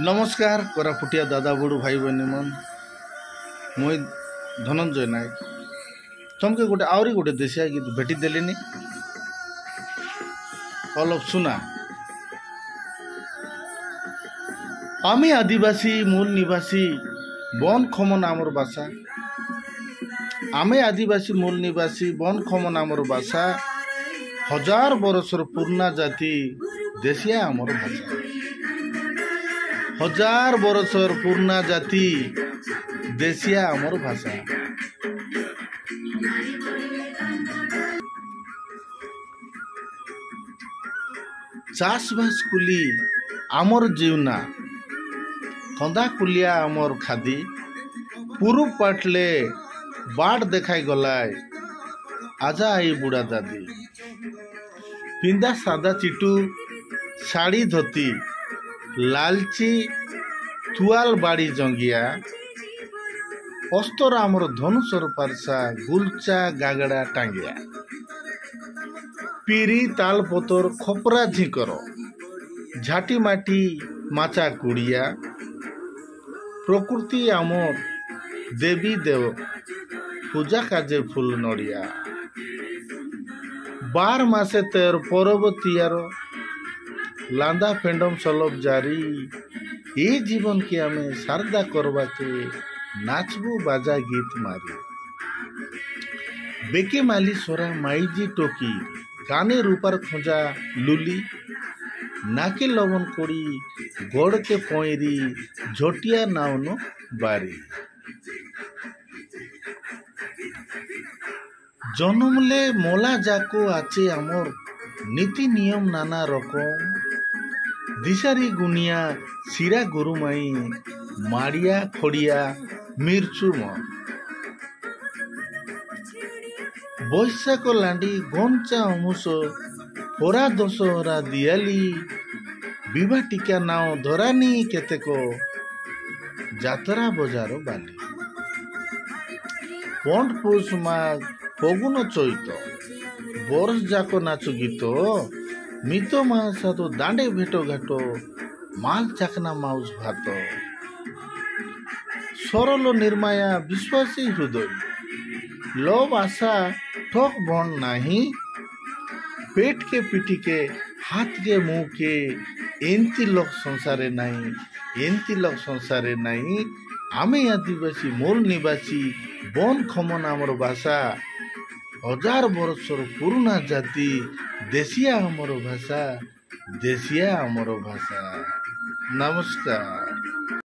नमस्कार कोरापुटिया दादा बुड़ू भाई बहनी मन मुई धनंजय नायक तुमके गोटे आहरी गोटे देशिया गीत भेटी देलिनी अलप सुना। आमी आदिवासी मूल निवासी बन खमन आमर भाषा आमे आदिवासी मूल निवासी बन खमन आमर भाषा हजार बरसर पुराना जाति देशिया आमर भाषा हजार बरसर पुराना जाति देशिया आमर भाषा। चाषबास कुली आमर जीवना कंदा कुलिया आमर खादी पूर्व पाटले बाट देखाई गलाय आजा आई बुढ़ा दादी पिंदा सादा चिटू साड़ी धोती लालची तुआल बाड़ी जंगिया अस्तर आमर धनुषर पारसा गुलचा गागड़ा टांगिया पीरी ताल पतर खपरा झिकर झाटी माटी माचा कुड़िया प्रकृति आमर देवी देव पूजा काजे फुल नड़िया बार मासे तेर परबतियार लांदा फेंडम सलब जारी ये जीवन के हमें सारदा करवा के नाचबू बाजा गीत मारी बेके माली सोरा माईजी टोकी काने रूपार खोजा लुली नाके लवन कोड़ी गोड़ के पोईरी झोटिया नावनो बारी जन्मले मोला जाको आचे आमर नीति नियम नाना रकम दिशारी गुनिया सिरा गुरुमाई माड़िया खड़िया मिर्चु मन बैशाख लांडी गंचा अमुस पोरा दशहरा दियाली विवाह टीका नाव धरानी केतेको जातरा बजार बाली पंड पौष माघ फगुन चैत बरस जाको नाचु गीत मित महासा तो दांडे भेटो घाटो माल चाकना माउस भात सरल निर्माया विश्वासी हृदय लोभ आशा ठोक भण नाही पेट के पीटी के हाथ के मुंह के एंती लोक संसारे नहीं एंती लोक संसारे नहीं आमे आदिवासी मूल निवासी बन खमन आमर भाषा हजार बरसर पुराना जाति देशिया आमर भाषा देशिया आमर भाषा। नमस्कार।